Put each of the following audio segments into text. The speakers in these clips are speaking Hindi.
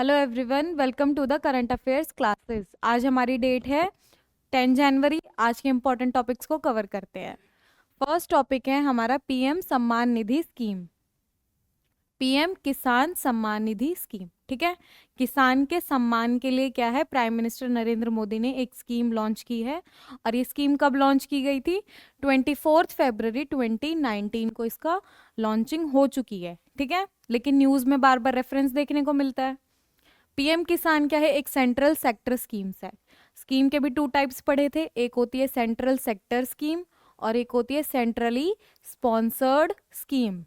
Hello everyone, welcome to the current affairs classes. आज हमारी डेट है 10 जनवरी। आज के इम्पोर्टेंट टॉपिक्स को कवर करते हैं। फर्स्ट टॉपिक है हमारा PM Samman Nidhi scheme. PM किसान सम्मान निधि स्कीम, ठीक है। किसान के सम्मान के लिए क्या है, प्राइम मिनिस्टर नरेंद्र मोदी ने एक स्कीम लॉन्च की है। और ये स्कीम कब लॉन्च की गई थी? 24 फरवरी 2019 को इसका लॉन्चिंग हो चुकी है, ठीक है। लेकिन न्यूज़ में बार बार रेफरेंस देखने को मिलता है। पीएम किसान क्या है, एक सेंट्रल सेक्टर स्कीम्स है। स्कीम के भी टू टाइप्स पढ़े थे, एक होती है सेंट्रल सेक्टर स्कीम और एक होती है centrally sponsored scheme.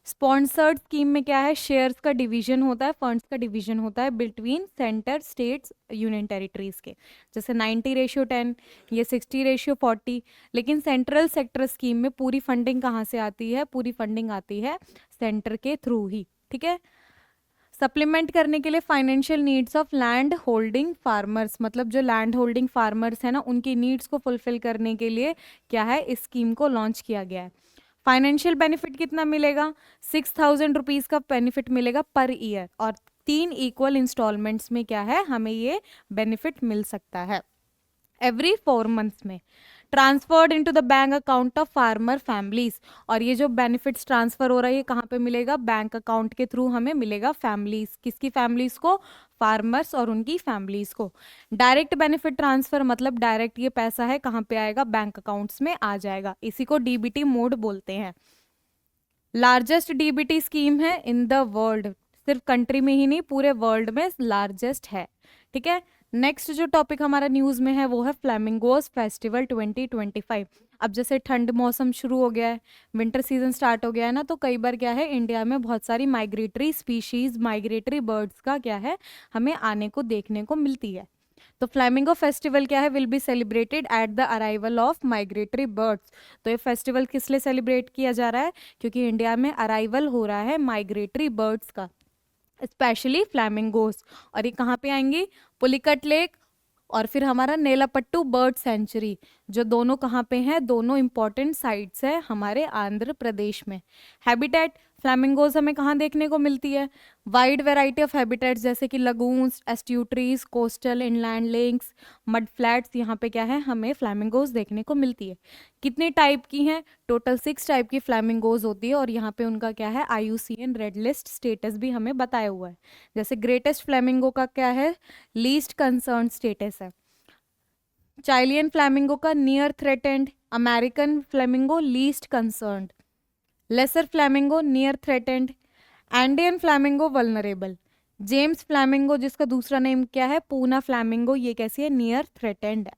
Sponsored scheme में क्या है, शेयर्स का डिवीजन होता है, फंड्स का डिवीजन होता है between centre states union territories के, जैसे 90:10 ये 60:40। लेकिन सेंट्रल सेक्टर स्कीम में पूरी फंडिंग कहाँ से आती है? पूरी फंडिंग आती है सेंटर के थ्रू ही, ठीक है। सप्लीमेंट करने के लिए financial needs of land holding farmers, मतलब जो लैंड होल्डिंग फार्मर्स है ना, उनकी नीड्स को फुलफिल करने के लिए क्या है, इस स्कीम को लॉन्च किया गया है। फाइनेंशियल बेनिफिट कितना मिलेगा? 6,000 रुपीज का बेनिफिट मिलेगा पर ईयर, और 3 इक्वल इंस्टॉलमेंट्स में क्या है, हमें ये बेनिफिट मिल सकता है एवरी 4 मंथ्स में। Transferred into the bank account of farmer families. और ये जो बेनिफिट्स ट्रांसफर हो रहा है ये कहाँ पे मिलेगा? बैंक अकाउंट के थ्रू हमें मिलेगा। फैमिलीज, किसकी फैमिलीज को? फार्मर्स और उनकी फैमिलीज को। डायरेक्ट बेनिफिट ट्रांसफर मतलब डायरेक्ट ये पैसा है कहाँ पे आएगा? बैंक अकाउंट्स में आ जाएगा। इसी को डीबीटी मोड बोलते हैं। लार्जेस्ट डीबीटी स्कीम है इन द वर्ल्ड, सिर्फ कंट्री में ही नहीं पूरे वर्ल्ड में लार्जेस्ट है, ठीक है। नेक्स्ट जो टॉपिक हमारा न्यूज में है वो है फ्लैमिंगोज फेस्टिवल 2025। अब जैसे ठंड मौसम शुरू हो गया है, विंटर सीजन स्टार्ट हो गया है ना, तो कई बार क्या है, इंडिया में बहुत सारी माइग्रेटरी स्पीशीज, माइग्रेटरी बर्ड्स का क्या है, हमें आने को देखने को मिलती है। तो फ्लैमिंगो फेस्टिवल क्या है, will be celebrated at the arrival of migratory birds. तो ये फेस्टिवल किस लिए सेलिब्रेट किया जा रहा है? क्योंकि इंडिया में अराइवल हो रहा है माइग्रेटरी बर्ड्स का, स्पेशली फ्लैमिंगोस। और ये कहाँ पे आएंगी? पुलिकट लेक और फिर हमारा नेलापट्टू बर्ड सेंचुरी, जो दोनों कहाँ पे हैं? दोनों इंपॉर्टेंट साइट्स है हमारे आंध्र प्रदेश में। हैबिटेट, फ्लैमिंगोज हमें कहाँ देखने को मिलती है? वाइड वैरायटी ऑफ हैबिटेट्स, जैसे कि lagoons, estuaries, coastal inland lakes, mud flats, यहाँ पे क्या है, हमें फ्लैमिंगोज देखने को मिलती है। कितनी टाइप की हैं? टोटल 6 टाइप की फ्लैमिंगोज होती है, और यहाँ पे उनका क्या है, IUCN रेड लिस्ट स्टेटस भी हमें बताया हुआ है। जैसे ग्रेटेस्ट फ्लैमिंगो का क्या है? लीस्ट कंसर्न स्टेटस है। चाइलियन फ्लैमिंगो का near threatened, American flamingo least concerned, lesser flamingo near threatened, Andean flamingo vulnerable, James flamingo जिसका दूसरा नेम क्या है, पूना फ्लैमिंगो, ये कैसी है, नियर थ्रेटेंड है।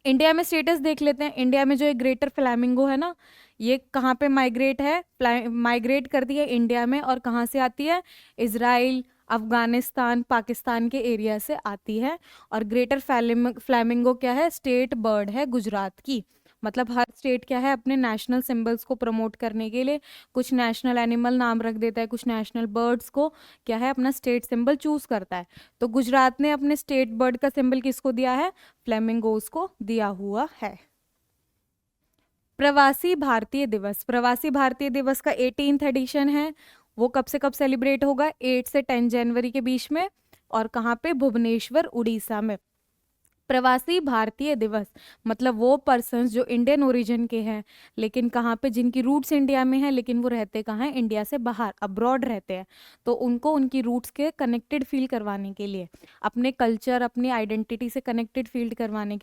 इंडिया में स्टेटस देख लेते हैं। इंडिया में जो एक ग्रेटर फ्लैमिंगो है ना, ये कहाँ पे माइग्रेट है, माइग्रेट करती है इंडिया में, और कहाँ से आती है? इजराइल, अफगानिस्तान, पाकिस्तान के एरिया से आती है। और ग्रेटर फ्लैमिंगो क्या है? स्टेट बर्ड है गुजरात की। मतलब हर स्टेट क्या है, अपने नेशनल सिंबल्स को प्रमोट करने के लिए कुछ नेशनल एनिमल नाम रख देता है, कुछ नेशनल बर्ड्स को क्या है, अपना स्टेट सिंबल चूज करता है। तो गुजरात ने अपने स्टेट बर्ड का सिंबल किसको दिया है? फ्लेमिंगोज को दिया हुआ है। प्रवासी भारतीय दिवस, प्रवासी भारतीय दिवस का 18th एडिशन है। वो कब से कब सेलिब्रेट होगा? 8 से 10 जनवरी के बीच में। और कहाँ पे? भुवनेश्वर, उड़ीसा में। प्रवासी भारतीय दिवस मतलब वो पर्सन्स जो इंडियन ओरिजिन के हैं, लेकिन कहाँ पे, जिनकी रूट्स इंडिया में है लेकिन वो रहते कहाँ हैं? इंडिया से बाहर, अब्रॉड रहते हैं। तो उनको उनकी रूट्स के कनेक्टेड फील करवाने के लिए, अपने कल्चर, अपनी आइडेंटिटी से कनेक्टेड फील करवाने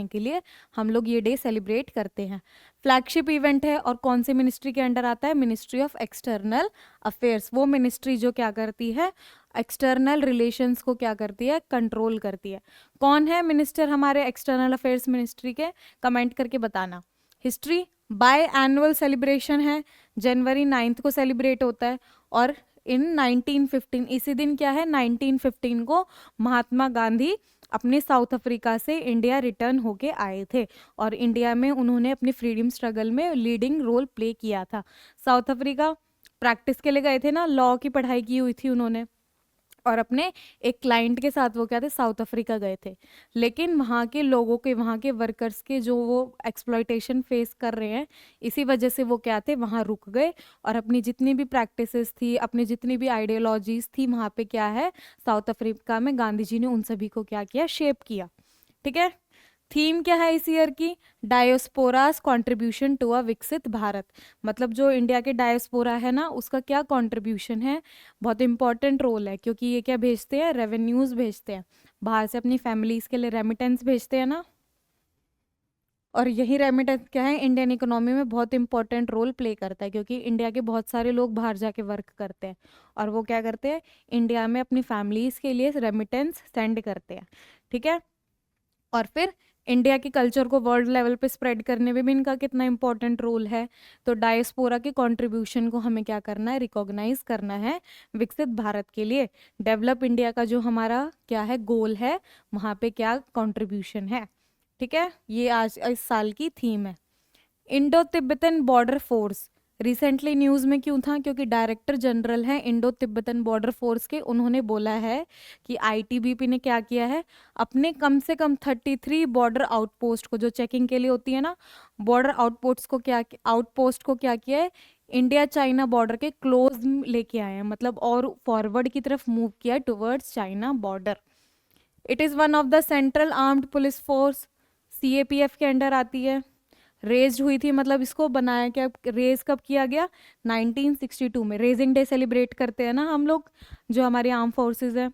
के लिए, हम लोग ये डे सेलिब्रेट करते हैं। फ्लैगशिप इवेंट है, और कौन सी मिनिस्ट्री के अंडर आता है? Ministry of external affairs. वो मिनिस्ट्री जो क्या करती है, एक्सटर्नल रिलेशंस को क्या करती है? कंट्रोल करती है। कौन है मिनिस्टर हमारे एक्सटर्नल अफेयर्स मिनिस्ट्री के? कमेंट करके बताना। हिस्ट्री, बाय एनुअल सेलिब्रेशन है, जनवरी 9 को सेलिब्रेट होता है। और इन 1915, इसी दिन क्या है, 1915 को महात्मा गांधी अपने साउथ अफ्रीका से इंडिया रिटर्न होके आए थे, और इंडिया में उन्होंने अपनी फ्रीडम स्ट्रगल में लीडिंग रोल प्ले किया था। साउथ अफ्रीका प्रैक्टिस के लिए गए थे ना, लॉ की पढ़ाई की हुई थी उन्होंने, और अपने एक क्लाइंट के साथ वो क्या थे, साउथ अफ्रीका गए थे। लेकिन वहाँ के लोगों के, वहाँ के वर्कर्स के जो वो एक्सप्लॉयटेशन फेस कर रहे हैं, इसी वजह से वो क्या थे, वहाँ रुक गए और अपनी जितनी भी प्रैक्टिसेस थी, अपनी जितनी भी आइडियोलॉजीज थी वहाँ पे क्या है, साउथ अफ्रीका में गांधी जी ने उन सभी को क्या किया, शेप किया। ठीक है। थीम क्या है इस ईयर की, डायस्पोरास कंट्रीब्यूशन टू अ विकसित भारत। मतलब जो इंडिया के डायस्पोरा है ना, उसका क्या कंट्रीब्यूशन है, बहुत इंपॉर्टेंट रोल है, क्योंकि ये क्या भेजते हैं, रेवेन्यूज भेजते हैं बाहर से, अपनी फैमिलीज के लिए रेमिटेंस भेजते हैं ना। और यही रेमिटेंस क्या है, इंडियन इकोनॉमी में बहुत इंपॉर्टेंट रोल प्ले करता है, क्योंकि इंडिया के बहुत सारे लोग बाहर जाके वर्क करते हैं और वो क्या करते हैं, इंडिया में अपनी फैमिलीज के लिए रेमिटेंस सेंड करते हैं। ठीक है। और फिर इंडिया के कल्चर को वर्ल्ड लेवल पे स्प्रेड करने में भी इनका कितना इंपॉर्टेंट रोल है। तो डायस्पोरा के कंट्रीब्यूशन को हमें क्या करना है, रिकॉग्नाइज करना है विकसित भारत के लिए। डेवलप इंडिया का जो हमारा क्या है, गोल है, वहाँ पे क्या कंट्रीब्यूशन है। ठीक है। ये आज इस साल की थीम है। Indo Tibetan border force recently news में क्यों था, क्योंकि डायरेक्टर जनरल हैं इंडो तिब्बतन बॉर्डर फोर्स के, उन्होंने बोला है कि आईटीबीपी ने क्या किया है, अपने कम से कम 33 बॉर्डर आउटपोस्ट को, जो चेकिंग के लिए होती है ना, बॉर्डर आउटपोस्ट को क्या किया है, इंडिया चाइना बॉर्डर के क्लोज लेके आए हैं, मतलब और फॉरवर्ड की तरफ मूव किया है towards China border. It is one of the central armed police force, CAPF के अंडर आती है। रेज्ड हुई थी, मतलब इसको बनाया क्या, रेज कब किया गया, 1962 में। रेजिंग डे सेलिब्रेट करते हैं ना हम लोग, जो हमारी आर्म फोर्सेस है।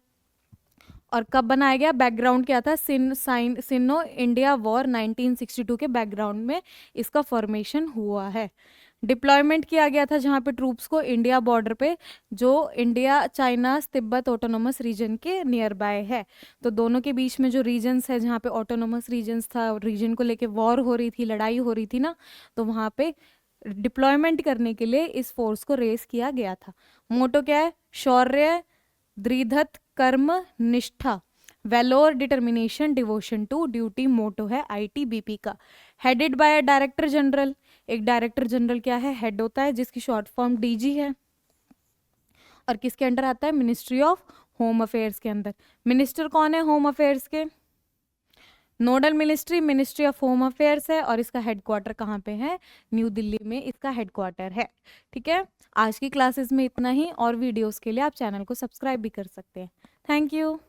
और कब बनाया गया, बैकग्राउंड क्या था, सिनो इंडिया वॉर 1962 के बैकग्राउंड में इसका फॉर्मेशन हुआ है। डिप्लॉयमेंट किया गया था जहाँ पे ट्रूप्स को, इंडिया बॉर्डर पे, जो India China Tibet autonomous region के नियर बाय है। तो दोनों के बीच में जो रीजन्स है, जहाँ पे ऑटोनोमस रीजन्स था, रीजन को लेके वॉर हो रही थी, लड़ाई हो रही थी ना, तो वहाँ पे डिप्लॉयमेंट करने के लिए इस फोर्स को रेस किया गया था। मोटो क्या है, शौर्य, दृढ़त, कर्म, निष्ठा, valour, determination, devotion to duty, motto है आईटीबीपी का। हेडेड बाय डायरेक्टर जनरल, एक डायरेक्टर जनरल क्या है, हेड होता है, जिसकी शॉर्ट फॉर्म डीजी है। और किसके अंडर आता है, मिनिस्ट्री ऑफ होम अफेयर्स के अंदर। मिनिस्टर कौन है होम अफेयर्स के, nodal ministry ministry of home affairs है, और इसका हेडक्वार्टर कहाँ पे है, न्यू दिल्ली में इसका हेडक्वार्टर है। ठीक है। आज की क्लासेस में इतना ही, और वीडियोस के लिए आप चैनल को सब्सक्राइब भी कर सकते हैं। Thank you.